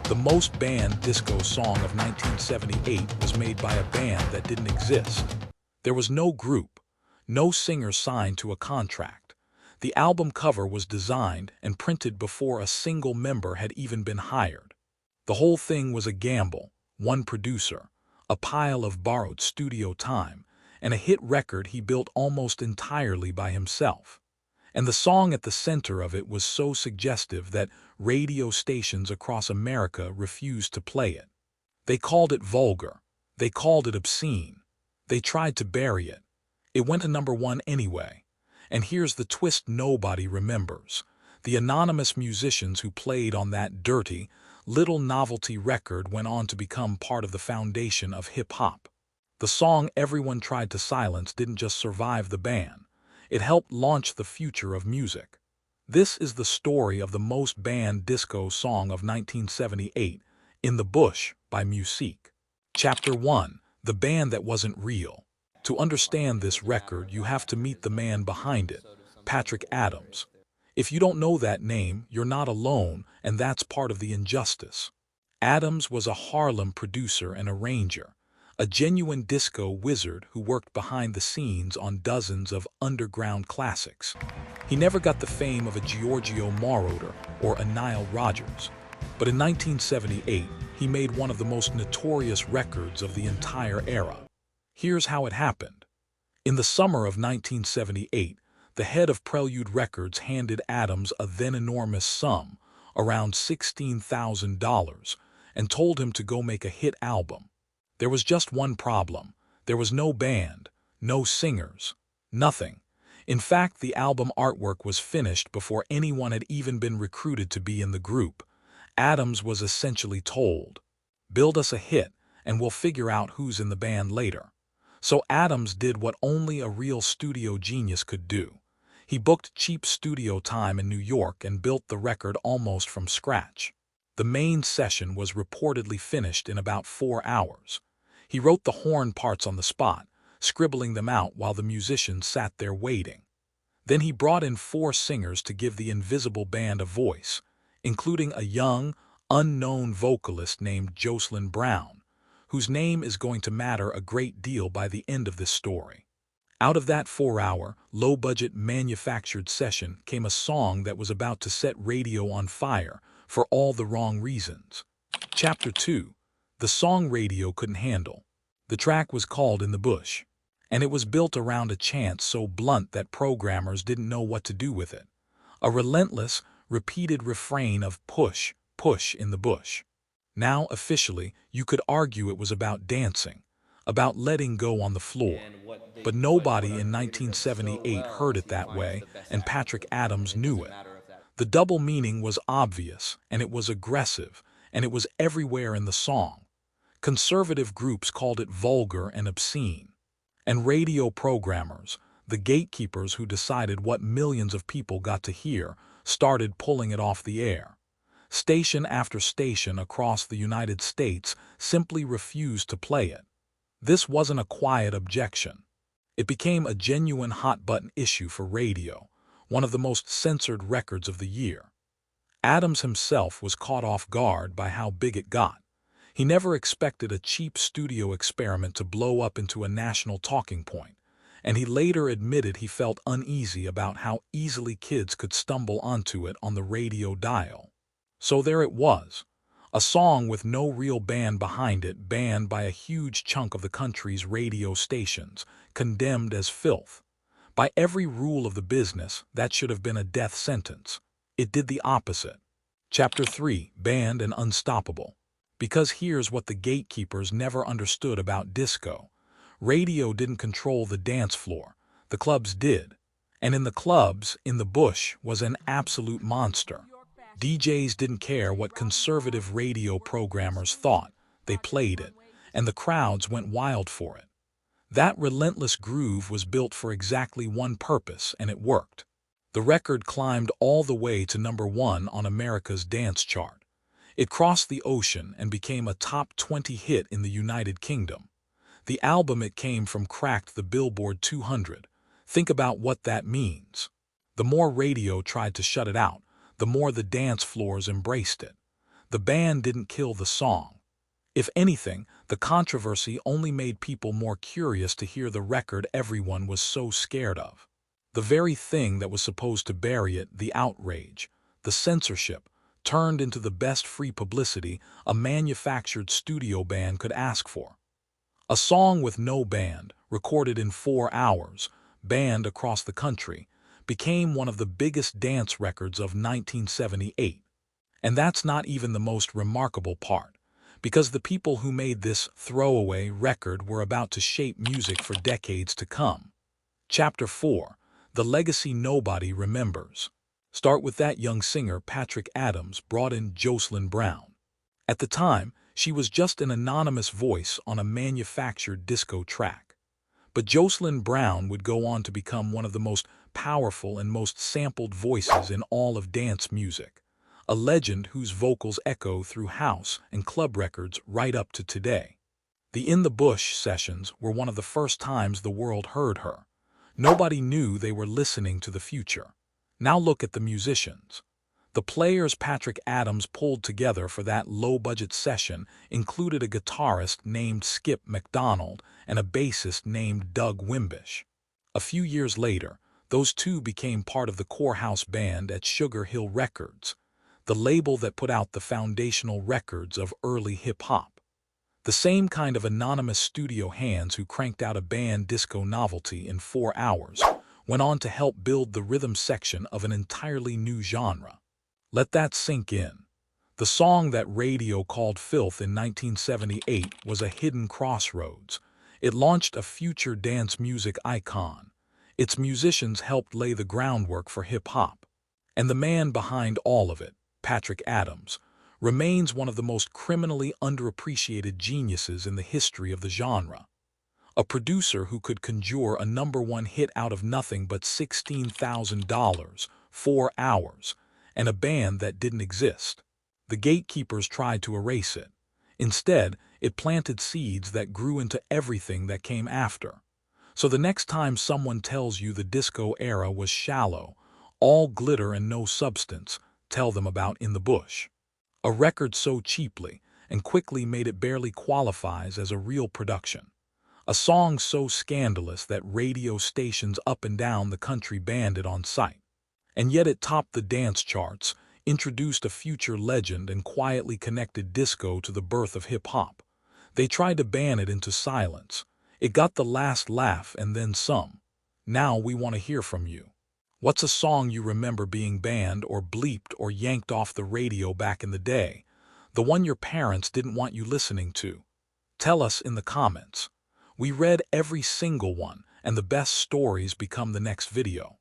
The most banned disco song of 1978 was made by a band that didn't exist. There was no group, no singer signed to a contract. The album cover was designed and printed before a single member had even been hired. The whole thing was a gamble, one producer, a pile of borrowed studio time, and a hit record he built almost entirely by himself. And the song at the center of it was so suggestive that radio stations across America refused to play it. They called it vulgar. They called it obscene. They tried to bury it. It went to #1 anyway. And here's the twist nobody remembers. The anonymous musicians who played on that dirty, little novelty record went on to become part of the foundation of hip-hop. The song everyone tried to silence didn't just survive the ban. It helped launch the future of music. This is the story of the most banned disco song of 1978, In the Bush by Musique. Chapter 1. The Band That Wasn't Real. To understand this record, you have to meet the man behind it, Patrick Adams. If you don't know that name, you're not alone, and that's part of the injustice. Adams was a Harlem producer and arranger, a genuine disco wizard who worked behind the scenes on dozens of underground classics. He never got the fame of a Giorgio Moroder or a Nile Rodgers, but in 1978 he made one of the most notorious records of the entire era. Here's how it happened. In the summer of 1978, the head of Prelude Records handed Adams a then enormous sum, around $16,000, and told him to go make a hit album. There was just one problem. There was no band, no singers, nothing. In fact, the album artwork was finished before anyone had even been recruited to be in the group. Adams was essentially told, "Build us a hit, and we'll figure out who's in the band later." So Adams did what only a real studio genius could do. He booked cheap studio time in New York and built the record almost from scratch. The main session was reportedly finished in about 4 hours. He wrote the horn parts on the spot, scribbling them out while the musicians sat there waiting. Then he brought in 4 singers to give the invisible band a voice, including a young, unknown vocalist named Jocelyn Brown, whose name is going to matter a great deal by the end of this story. Out of that 4-hour, low-budget manufactured session came a song that was about to set radio on fire for all the wrong reasons. Chapter 2. The song radio couldn't handle. The track was called In the Bush, and it was built around a chant so blunt that programmers didn't know what to do with it. A relentless, repeated refrain of push, push in the bush. Now, officially, you could argue it was about dancing, about letting go on the floor. But nobody in 1978 heard it that way, and Patrick Adams knew it. The double meaning was obvious, and it was aggressive, and it was everywhere in the song. Conservative groups called it vulgar and obscene. And radio programmers, the gatekeepers who decided what millions of people got to hear, started pulling it off the air. Station after station across the United States simply refused to play it. This wasn't a quiet objection. It became a genuine hot-button issue for radio, one of the most censored records of the year. Adams himself was caught off guard by how big it got. He never expected a cheap studio experiment to blow up into a national talking point, and he later admitted he felt uneasy about how easily kids could stumble onto it on the radio dial. So there it was, a song with no real band behind it, banned by a huge chunk of the country's radio stations, condemned as filth. By every rule of the business, that should have been a death sentence. It did the opposite. Chapter 3. Banned and Unstoppable. Because here's what the gatekeepers never understood about disco. Radio didn't control the dance floor. The clubs did. And in the clubs, In the Bush was an absolute monster. DJs didn't care what conservative radio programmers thought. They played it, and the crowds went wild for it. That relentless groove was built for exactly one purpose, and it worked. The record climbed all the way to #1 on America's dance chart. It crossed the ocean and became a top 20 hit in the United Kingdom. The album it came from cracked the Billboard 200. Think about what that means. The more radio tried to shut it out, the more the dance floors embraced it. The ban didn't kill the song. If anything, the controversy only made people more curious to hear the record everyone was so scared of. The very thing that was supposed to bury it, the outrage, the censorship, turned into the best free publicity a manufactured studio band could ask for. A song with no band, recorded in 4 hours, banned across the country, became one of the biggest dance records of 1978. And that's not even the most remarkable part, because the people who made this throwaway record were about to shape music for decades to come. Chapter 4. The Legacy Nobody Remembers. Start with that young singer Patrick Adams brought in Jocelyn Brown. At the time, she was just an anonymous voice on a manufactured disco track. But Jocelyn Brown would go on to become one of the most powerful and most sampled voices in all of dance music, a legend whose vocals echo through house and club records right up to today. The In the Bush sessions were one of the first times the world heard her. Nobody knew they were listening to the future. Now look at the musicians. The players Patrick Adams pulled together for that low-budget session included a guitarist named Skip McDonald and a bassist named Doug Wimbish. A few years later, those two became part of the core house band at Sugar Hill Records, the label that put out the foundational records of early hip-hop. The same kind of anonymous studio hands who cranked out a band disco novelty in 4 hours went on to help build the rhythm section of an entirely new genre. Let that sink in. The song that radio called filth in 1978 was a hidden crossroads. It launched a future dance music icon. Its musicians helped lay the groundwork for hip-hop. And the man behind all of it, Patrick Adams, remains one of the most criminally underappreciated geniuses in the history of the genre. A producer who could conjure a #1 hit out of nothing but $16,000, 4 hours, and a band that didn't exist. The gatekeepers tried to erase it. Instead, it planted seeds that grew into everything that came after. So the next time someone tells you the disco era was shallow, all glitter and no substance, tell them about In the Bush. A record so cheaply and quickly made it barely qualifies as a real production. A song so scandalous that radio stations up and down the country banned it on sight. And yet it topped the dance charts, introduced a future legend, and quietly connected disco to the birth of hip-hop. They tried to ban it into silence. It got the last laugh and then some. Now we want to hear from you. What's a song you remember being banned or bleeped or yanked off the radio back in the day? The one your parents didn't want you listening to? Tell us in the comments. We read every single one, and the best stories become the next video.